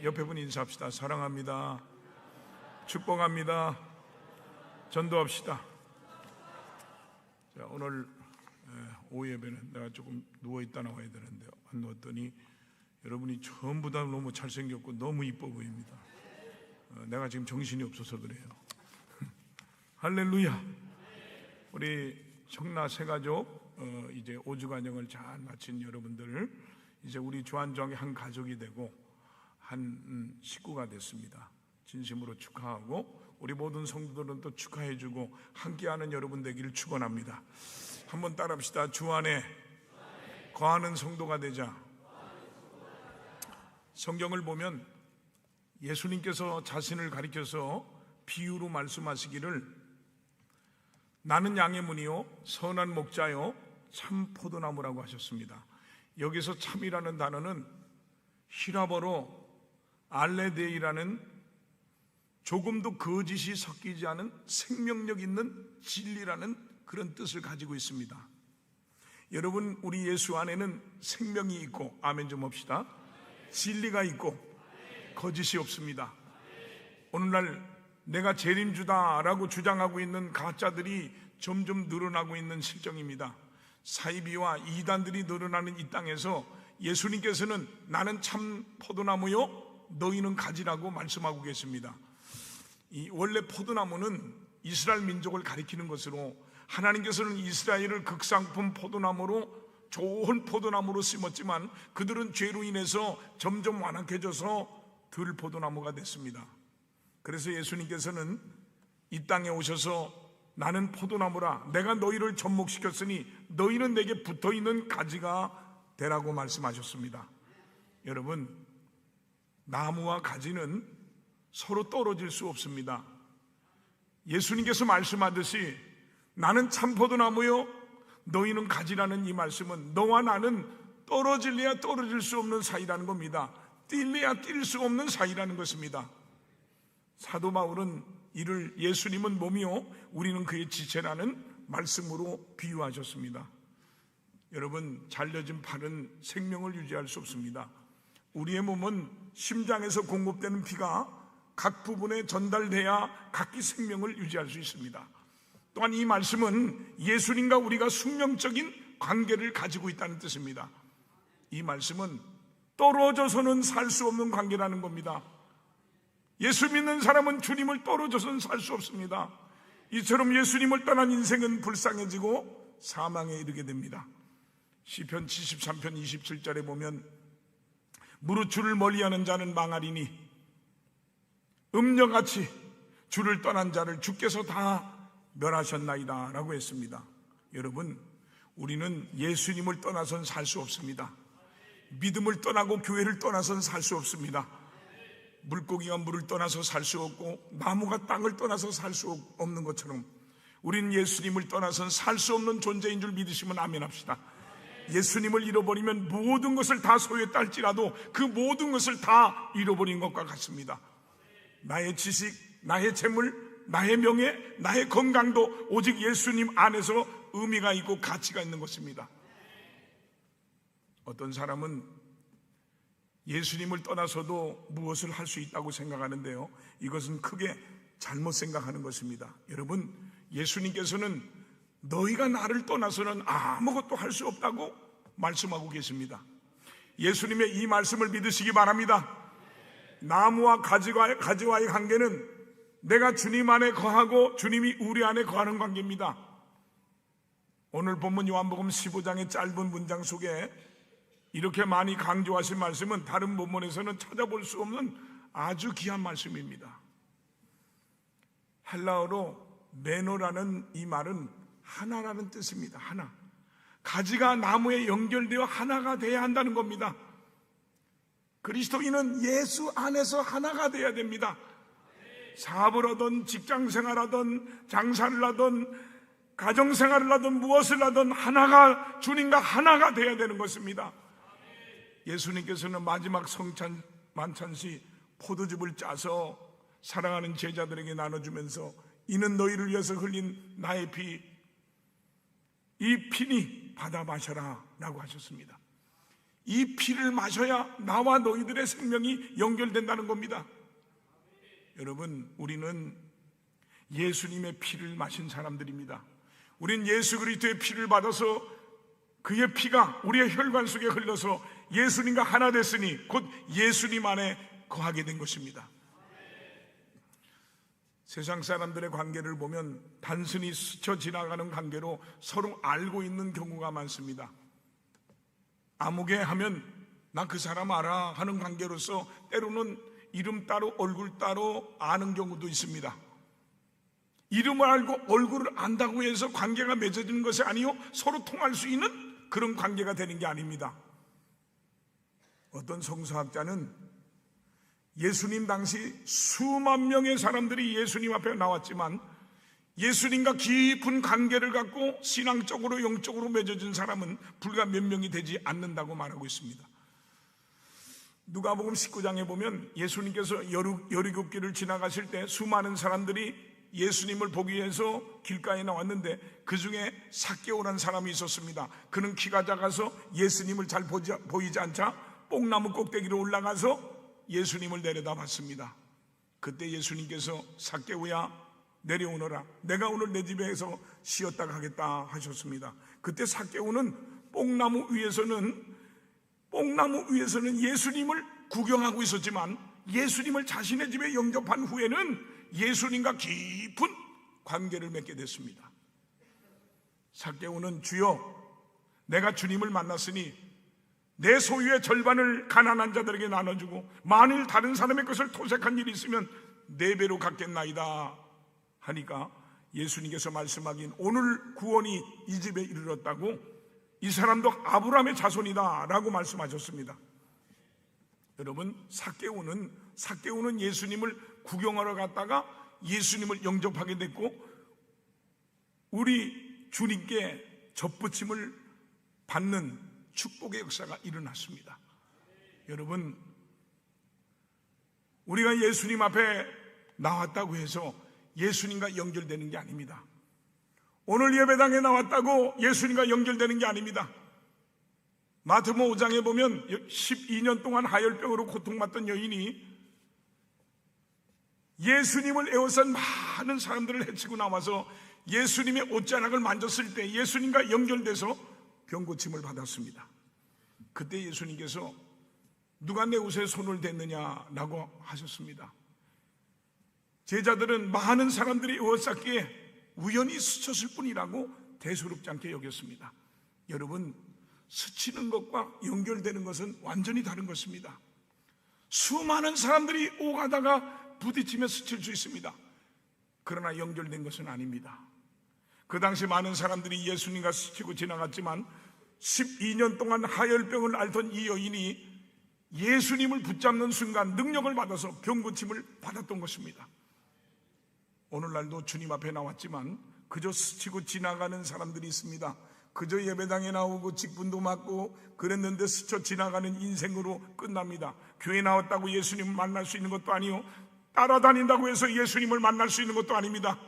옆에 분 인사합시다. 사랑합니다. 축복합니다. 전도합시다. 자, 오늘 오후 예배는 내가 조금 누워있다 나와야 되는데 안 누웠더니 여러분이 전부 다 너무 잘생겼고 너무 이뻐 보입니다. 내가 지금 정신이 없어서 그래요. 할렐루야. 우리 청라 새가족 이제 5주 간영을 잘 마친 여러분들, 이제 우리 주안정의 한 가족이 되고 한 식구가 됐습니다. 진심으로 축하하고 우리 모든 성도들은 또 축하해주고 함께하는 여러분 되기를 축원합니다. 한번 따라합시다. 주 안에 거하는 성도가 되자. 성경을 보면 예수님께서 자신을 가리켜서 비유로 말씀하시기를 나는 양의 문이요 선한 목자요 참 포도나무라고 하셨습니다. 여기서 참이라는 단어는 히라버로 알레데이라는 조금도 거짓이 섞이지 않은 생명력 있는 진리라는 그런 뜻을 가지고 있습니다. 여러분, 우리 예수 안에는 생명이 있고, 아멘 좀 합시다. 진리가 있고 거짓이 없습니다. 오늘날 내가 재림주다라고 주장하고 있는 가짜들이 점점 늘어나고 있는 실정입니다. 사이비와 이단들이 늘어나는 이 땅에서 예수님께서는 나는 참 포도나무요 너희는 가지라고 말씀하고 계십니다. 이 원래 포도나무는 이스라엘 민족을 가리키는 것으로 하나님께서는 이스라엘을 극상품 포도나무로 좋은 포도나무로 심었지만 그들은 죄로 인해서 점점 완악해져서 들 포도나무가 됐습니다. 그래서 예수님께서는 이 땅에 오셔서 나는 포도나무라 내가 너희를 접목시켰으니 너희는 내게 붙어있는 가지가 되라고 말씀하셨습니다. 여러분, 나무와 가지는 서로 떨어질 수 없습니다. 예수님께서 말씀하듯이 나는 참 포도나무요 너희는 가지라는 이 말씀은 너와 나는 떨어질래야 떨어질 수 없는 사이라는 겁니다. 뛸래야 뛸 수 없는 사이라는 것입니다. 사도 바울은 이를 예수님은 몸이요 우리는 그의 지체라는 말씀으로 비유하셨습니다. 여러분, 잘려진 팔은 생명을 유지할 수 없습니다. 우리의 몸은 심장에서 공급되는 피가 각 부분에 전달돼야 각기 생명을 유지할 수 있습니다. 또한 이 말씀은 예수님과 우리가 숙명적인 관계를 가지고 있다는 뜻입니다. 이 말씀은 떨어져서는 살 수 없는 관계라는 겁니다. 예수 믿는 사람은 주님을 떨어져서는 살 수 없습니다. 이처럼 예수님을 떠난 인생은 불쌍해지고 사망에 이르게 됩니다. 시편 73편 27절에 보면 무릇 주를 멀리하는 자는 망하리니 음녀같이 주를 떠난 자를 주께서 다 멸하셨나이다 라고 했습니다. 여러분, 우리는 예수님을 떠나선 살 수 없습니다. 믿음을 떠나고 교회를 떠나선 살 수 없습니다. 물고기가 물을 떠나서 살 수 없고 나무가 땅을 떠나서 살 수 없는 것처럼 우리는 예수님을 떠나선 살 수 없는 존재인 줄 믿으시면 아멘 합시다. 예수님을 잃어버리면 모든 것을 다 소유했다 할지라도 그 모든 것을 다 잃어버린 것과 같습니다. 나의 지식, 나의 재물, 나의 명예, 나의 건강도 오직 예수님 안에서 의미가 있고 가치가 있는 것입니다. 어떤 사람은 예수님을 떠나서도 무엇을 할 수 있다고 생각하는데요, 이것은 크게 잘못 생각하는 것입니다. 여러분, 예수님께서는 너희가 나를 떠나서는 아무것도 할 수 없다고 말씀하고 계십니다. 예수님의 이 말씀을 믿으시기 바랍니다. 나무와 가지와의 관계는 내가 주님 안에 거하고 주님이 우리 안에 거하는 관계입니다. 오늘 본문 요한복음 15장의 짧은 문장 속에 이렇게 많이 강조하신 말씀은 다른 본문에서는 찾아볼 수 없는 아주 귀한 말씀입니다. 헬라어로 메노라는 이 말은 하나라는 뜻입니다. 하나. 가지가 나무에 연결되어 하나가 되어야 한다는 겁니다. 그리스도인은 예수 안에서 하나가 되어야 됩니다. 사업을 하든 직장생활 하든 장사를 하든 가정생활을 하든 무엇을 하든 하나가, 주님과 하나가 되어야 되는 것입니다. 예수님께서는 마지막 성찬 만찬시 포도즙을 짜서 사랑하는 제자들에게 나눠주면서 이는 너희를 위해서 흘린 나의 피, 이 피니 받아 마셔라 라고 하셨습니다. 이 피를 마셔야 나와 너희들의 생명이 연결된다는 겁니다. 여러분, 우리는 예수님의 피를 마신 사람들입니다. 우린 예수 그리스도의 피를 받아서 그의 피가 우리의 혈관 속에 흘러서 예수님과 하나 됐으니 곧 예수님 안에 거하게 된 것입니다. 세상 사람들의 관계를 보면 단순히 스쳐 지나가는 관계로 서로 알고 있는 경우가 많습니다. 아무개 하면 나 그 사람 알아 하는 관계로서 때로는 이름 따로 얼굴 따로 아는 경우도 있습니다. 이름을 알고 얼굴을 안다고 해서 관계가 맺어지는 것이 아니요, 서로 통할 수 있는 그런 관계가 되는 게 아닙니다. 어떤 성서학자는 예수님 당시 수만 명의 사람들이 예수님 앞에 나왔지만 예수님과 깊은 관계를 갖고 신앙적으로 영적으로 맺어진 사람은 불과 몇 명이 되지 않는다고 말하고 있습니다. 누가복음 19장에 보면 예수님께서 여리고길을 지나가실 때 수많은 사람들이 예수님을 보기 위해서 길가에 나왔는데 그 중에 삭개오라는 사람이 있었습니다. 그는 키가 작아서 예수님을 잘 보이지 않자 뽕나무 꼭대기로 올라가서 예수님을 내려다봤습니다. 그때 예수님께서 삭개오야 내려오너라, 내가 오늘 내 집에서 쉬었다 가겠다 하셨습니다. 그때 삭개오는 뽕나무 위에서는 예수님을 구경하고 있었지만 예수님을 자신의 집에 영접한 후에는 예수님과 깊은 관계를 맺게 됐습니다. 삭개오는 주여, 내가 주님을 만났으니 내 소유의 절반을 가난한 자들에게 나눠주고 만일 다른 사람의 것을 토색한 일이 있으면 4배로 갚겠나이다 하니까 예수님께서 말씀하긴 오늘 구원이 이 집에 이르렀다고, 이 사람도 아브라함의 자손이다 라고 말씀하셨습니다. 여러분, 삭개오는 예수님을 구경하러 갔다가 예수님을 영접하게 됐고 우리 주님께 접붙임을 받는 축복의 역사가 일어났습니다. 여러분, 우리가 예수님 앞에 나왔다고 해서 예수님과 연결되는 게 아닙니다. 오늘 예배당에 나왔다고 예수님과 연결되는 게 아닙니다. 마태복음 5장에 보면 12년 동안 하열병으로 고통받던 여인이 예수님을 에워싼 많은 사람들을 해치고 나와서 예수님의 옷자락을 만졌을 때 예수님과 연결돼서 병고침을 받았습니다. 그때 예수님께서 누가 내 옷에 손을 댔느냐라고 하셨습니다. 제자들은 많은 사람들이 에워쌌기에 우연히 스쳤을 뿐이라고 대수롭지 않게 여겼습니다. 여러분, 스치는 것과 연결되는 것은 완전히 다른 것입니다. 수많은 사람들이 오가다가 부딪히며 스칠 수 있습니다. 그러나 연결된 것은 아닙니다. 그 당시 많은 사람들이 예수님과 스치고 지나갔지만 12년 동안 하열병을 앓던 이 여인이 예수님을 붙잡는 순간 능력을 받아서 병고침을 받았던 것입니다. 오늘날도 주님 앞에 나왔지만 그저 스치고 지나가는 사람들이 있습니다. 그저 예배당에 나오고 직분도 맡고 그랬는데 스쳐 지나가는 인생으로 끝납니다. 교회 나왔다고 예수님을 만날 수 있는 것도 아니요, 따라다닌다고 해서 예수님을 만날 수 있는 것도 아닙니다.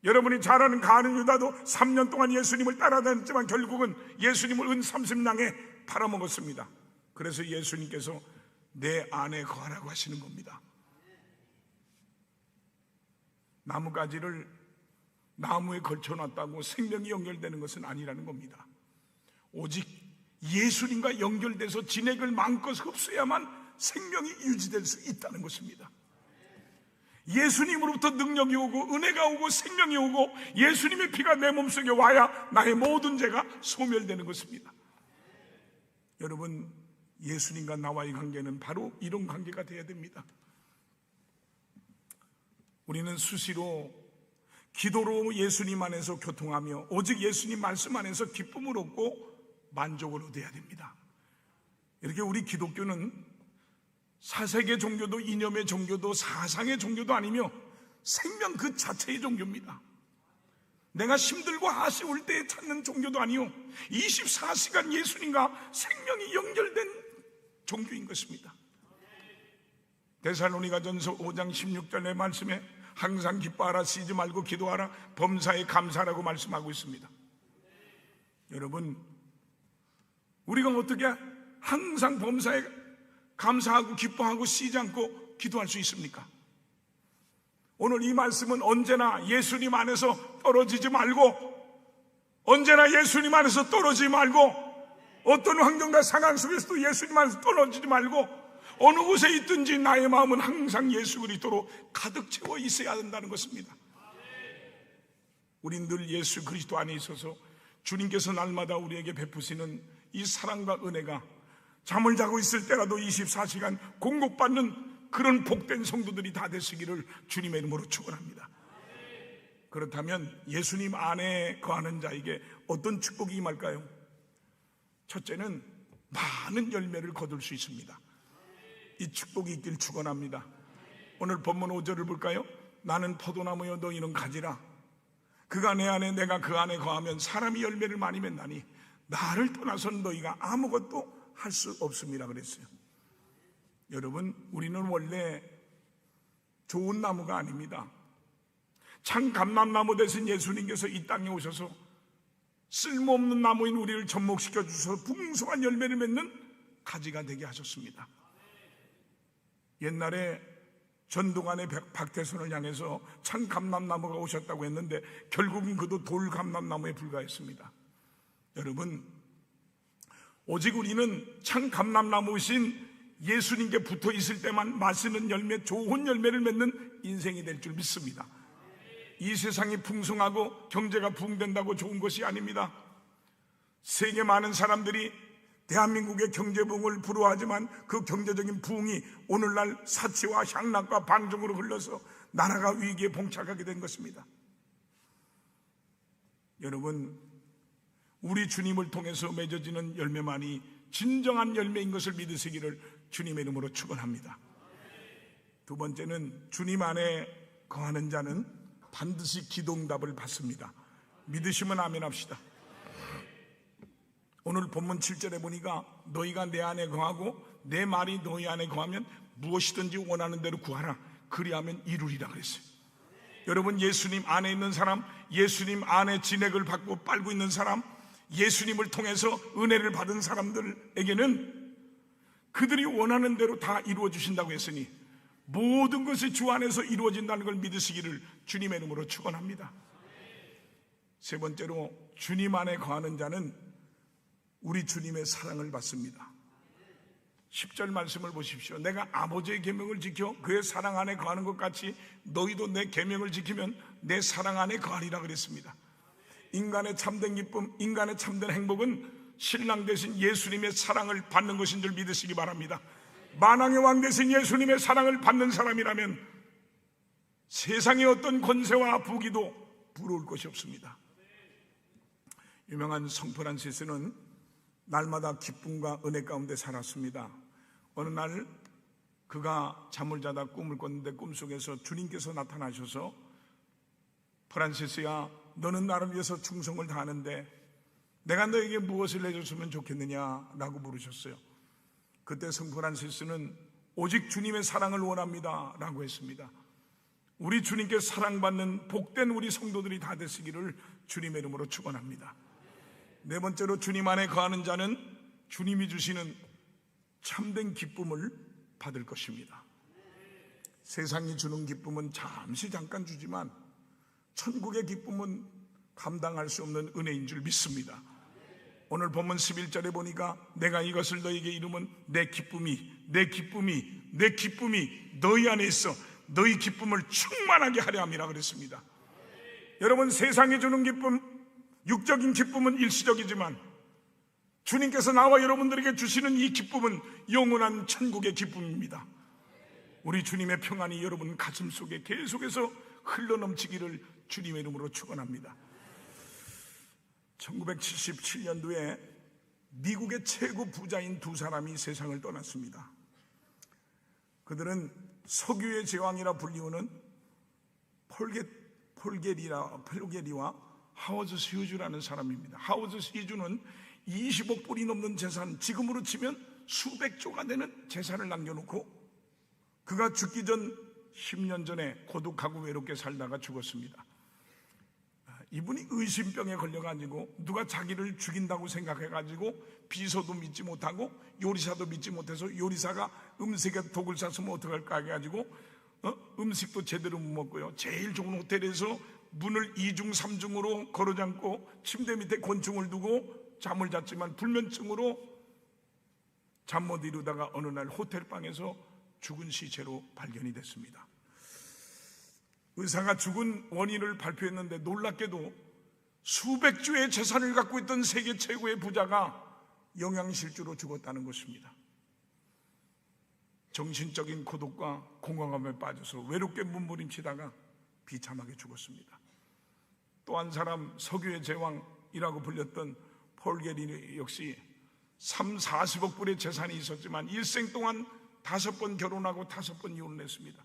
여러분이 잘 아는 가룟 유다도 3년 동안 예수님을 따라다녔지만 결국은 예수님을 은 30냥에 팔아먹었습니다. 그래서 예수님께서 내 안에 거하라고 하시는 겁니다. 나뭇가지를 나무에 걸쳐놨다고 생명이 연결되는 것은 아니라는 겁니다. 오직 예수님과 연결돼서 진액을 마음껏 흡수해야만 생명이 유지될 수 있다는 것입니다. 예수님으로부터 능력이 오고 은혜가 오고 생명이 오고 예수님의 피가 내 몸속에 와야 나의 모든 죄가 소멸되는 것입니다. 여러분, 예수님과 나와의 관계는 바로 이런 관계가 되어야 됩니다. 우리는 수시로 기도로 예수님 안에서 교통하며 오직 예수님 말씀 안에서 기쁨을 얻고 만족을 얻어야 됩니다. 이렇게 우리 기독교는 사색의 종교도 이념의 종교도 사상의 종교도 아니며 생명 그 자체의 종교입니다. 내가 힘들고 아쉬울 때 찾는 종교도 아니요, 24시간 예수님과 생명이 연결된 종교인 것입니다. 데살로니가전서 5장 16절의 말씀에 항상 기뻐하라, 쉬지 말고 기도하라, 범사에 감사하라고 말씀하고 있습니다. 여러분, 우리가 어떻게 항상 범사에 감사하고 기뻐하고 쉬지 않고 기도할 수 있습니까? 오늘 이 말씀은 언제나 예수님 안에서 떨어지지 말고, 언제나 예수님 안에서 떨어지지 말고, 어떤 환경과 상황 속에서도 예수님 안에서 떨어지지 말고, 어느 곳에 있든지 나의 마음은 항상 예수 그리스도로 가득 채워 있어야 된다는 것입니다. 우린 늘 예수 그리스도 안에 있어서 주님께서 날마다 우리에게 베푸시는 이 사랑과 은혜가 잠을 자고 있을 때라도 24시간 공급받는 그런 복된 성도들이 다 되시기를 주님의 이름으로 축원합니다. 그렇다면 예수님 안에 거하는 자에게 어떤 축복이 임할까요? 첫째는 많은 열매를 거둘 수 있습니다. 이 축복이 있길 축원합니다. 오늘 본문 5절을 볼까요? 나는 포도나무여 너희는 가지라. 그가 내 안에 내가 그 안에 거하면 사람이 열매를 많이 맺나니 나를 떠나서는 너희가 아무것도 할 수 없습니다 그랬어요. 여러분, 우리는 원래 좋은 나무가 아닙니다. 참 감람나무 대신 예수님께서 이 땅에 오셔서 쓸모없는 나무인 우리를 접목시켜 주셔서 풍성한 열매를 맺는 가지가 되게 하셨습니다. 옛날에 전두환의 박태선을 향해서 참 감람나무가 오셨다고 했는데 결국은 그도 돌 감람나무에 불과했습니다. 여러분, 오직 우리는 참 감람나무신 예수님께 붙어 있을 때만 마시는 열매, 좋은 열매를 맺는 인생이 될 줄 믿습니다. 이 세상이 풍성하고 경제가 부흥된다고 좋은 것이 아닙니다. 세계 많은 사람들이 대한민국의 경제 부흥을 부러워하지만 그 경제적인 부흥이 오늘날 사치와 향락과 방종으로 흘러서 나라가 위기에 봉착하게 된 것입니다. 여러분, 우리 주님을 통해서 맺어지는 열매만이 진정한 열매인 것을 믿으시기를 주님의 이름으로 축원합니다. 두 번째는 주님 안에 거하는 자는 반드시 기도응답을 받습니다. 믿으시면 아멘 합시다. 오늘 본문 7절에 보니까 너희가 내 안에 거하고 내 말이 너희 안에 거하면 무엇이든지 원하는 대로 구하라. 그리하면 이루리라 그랬어요. 여러분, 예수님 안에 있는 사람, 예수님 안에 진액을 받고 빨고 있는 사람, 예수님을 통해서 은혜를 받은 사람들에게는 그들이 원하는 대로 다 이루어 주신다고 했으니 모든 것이 주 안에서 이루어진다는 걸 믿으시기를 주님의 이름으로 축원합니다. 세 번째로, 주님 안에 거하는 자는 우리 주님의 사랑을 받습니다. 10절 말씀을 보십시오. 내가 아버지의 계명을 지켜 그의 사랑 안에 거하는 것 같이 너희도 내 계명을 지키면 내 사랑 안에 거하리라 그랬습니다. 인간의 참된 기쁨, 인간의 참된 행복은 신랑 되신 예수님의 사랑을 받는 것인 줄 믿으시기 바랍니다. 만왕의 왕 되신 예수님의 사랑을 받는 사람이라면 세상의 어떤 권세와 부귀도 부러울 것이 없습니다. 유명한 성 프란시스는 날마다 기쁨과 은혜 가운데 살았습니다. 어느 날 그가 잠을 자다 꿈을 꿨는데 꿈속에서 주님께서 나타나셔서 프란시스야, 너는 나를 위해서 충성을 다하는데 내가 너에게 무엇을 해줬으면 좋겠느냐라고 물으셨어요. 그때 성 프란시스는 오직 주님의 사랑을 원합니다 라고 했습니다. 우리 주님께 사랑받는 복된 우리 성도들이 다 되시기를 주님의 이름으로 축원합니다. 네 번째로, 주님 안에 거하는 자는 주님이 주시는 참된 기쁨을 받을 것입니다. 세상이 주는 기쁨은 잠깐 주지만 천국의 기쁨은 감당할 수 없는 은혜인 줄 믿습니다. 오늘 본문 11절에 보니까 내가 이것을 너희에게 이루면 내 기쁨이 너희 안에 있어 너희 기쁨을 충만하게 하려 함이라 그랬습니다. 여러분, 세상이 주는 기쁨, 육적인 기쁨은 일시적이지만 주님께서 나와 여러분들에게 주시는 이 기쁨은 영원한 천국의 기쁨입니다. 우리 주님의 평안이 여러분 가슴 속에 계속해서 흘러넘치기를 주님의 이름으로 축원합니다. 1977년도에 미국의 최고 부자인 두 사람이 세상을 떠났습니다. 그들은 석유의 제왕이라 불리우는 폴게리와 하워드 휴즈라는 사람입니다. 하워드 휴즈는 20억 불이 넘는 재산, 지금으로 치면 수백조가 되는 재산을 남겨놓고 그가 죽기 전 10년 전에 고독하고 외롭게 살다가 죽었습니다. 이분이 의심병에 걸려가지고 누가 자기를 죽인다고 생각해가지고 비서도 믿지 못하고 요리사도 믿지 못해서 요리사가 음식에 독을 쌌으면 어떡할까 해가지고 음식도 제대로 못 먹고요, 제일 좋은 호텔에서 문을 2중 3중으로 걸어 잠고 침대 밑에 권총을 두고 잠을 잤지만 불면증으로 잠 못 이루다가 어느 날 호텔방에서 죽은 시체로 발견이 됐습니다. 의사가 죽은 원인을 발표했는데 놀랍게도 수백 주의 재산을 갖고 있던 세계 최고의 부자가 영양실조로 죽었다는 것입니다. 정신적인 고독과 공허감에 빠져서 외롭게 몸부림치다가 비참하게 죽었습니다. 또 한 사람, 석유의 제왕이라고 불렸던 폴 게리 역시 40억 불의 재산이 있었지만 일생 동안 5번 결혼하고 5번 이혼을 했습니다.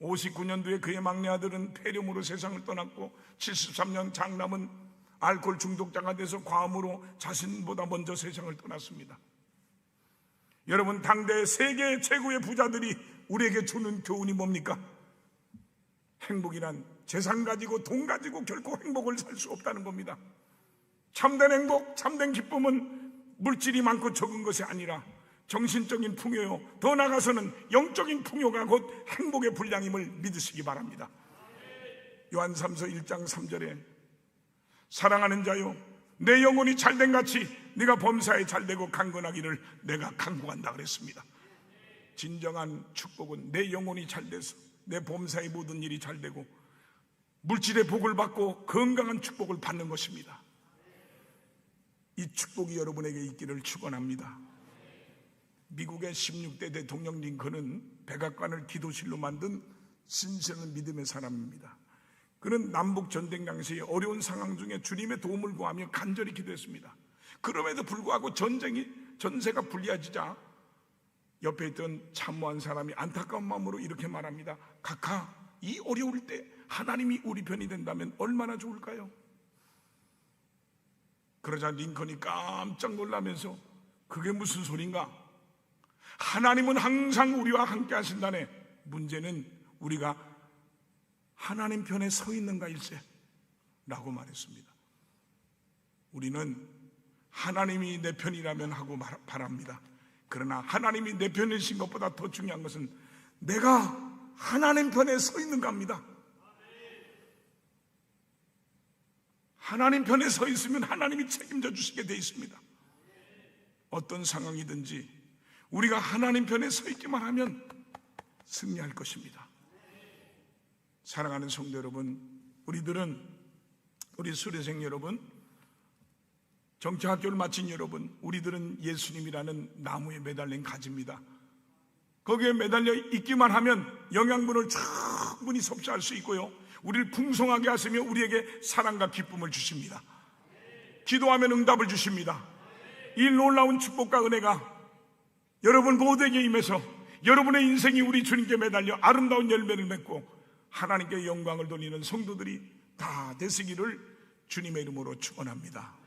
59년도에 그의 막내 아들은 폐렴으로 세상을 떠났고 73년 장남은 알코올 중독자가 돼서 과음으로 자신보다 먼저 세상을 떠났습니다. 여러분, 당대 세계 최고의 부자들이 우리에게 주는 교훈이 뭡니까? 행복이란 재산 가지고 돈 가지고 결코 행복을 살 수 없다는 겁니다. 참된 행복, 참된 기쁨은 물질이 많고 적은 것이 아니라 정신적인 풍요요, 더 나아가서는 영적인 풍요가 곧 행복의 분량임을 믿으시기 바랍니다. 요한삼서 1장 3절에 사랑하는 자요, 내 영혼이 잘된 같이 네가 범사에 잘되고 강건하기를 내가 간구한다 그랬습니다. 진정한 축복은 내 영혼이 잘돼서 내 범사의 모든 일이 잘되고 물질의 복을 받고 건강한 축복을 받는 것입니다. 이 축복이 여러분에게 있기를 축원합니다. 미국의 16대 대통령 링컨은 백악관을 기도실로 만든 신실한 믿음의 사람입니다. 그는 남북 전쟁 당시 어려운 상황 중에 주님의 도움을 구하며 간절히 기도했습니다. 그럼에도 불구하고 전세가 불리해지자 옆에 있던 참모한 사람이 안타까운 마음으로 이렇게 말합니다. 각하, 이 어려울 때 하나님이 우리 편이 된다면 얼마나 좋을까요? 그러자 링컨이 깜짝 놀라면서 그게 무슨 소린가? 하나님은 항상 우리와 함께 하신다네. 문제는 우리가 하나님 편에 서 있는가 일세 라고 말했습니다. 우리는 하나님이 내 편이라면 하고 바랍니다. 그러나 하나님이 내 편이신 것보다 더 중요한 것은 내가 하나님 편에 서 있는가 합니다. 하나님 편에 서 있으면 하나님이 책임져 주시게 돼 있습니다. 어떤 상황이든지 우리가 하나님 편에 서 있기만 하면 승리할 것입니다. 사랑하는 성도 여러분, 우리 수료생 여러분, 정치학교를 마친 여러분, 우리들은 예수님이라는 나무에 매달린 가지입니다. 거기에 매달려 있기만 하면 영양분을 충분히 섭취할 수 있고요, 우리를 풍성하게 하시며 우리에게 사랑과 기쁨을 주십니다. 기도하면 응답을 주십니다. 이 놀라운 축복과 은혜가 여러분 모두에게 임해서 여러분의 인생이 우리 주님께 매달려 아름다운 열매를 맺고 하나님께 영광을 돌리는 성도들이 다 되시기를 주님의 이름으로 축원합니다.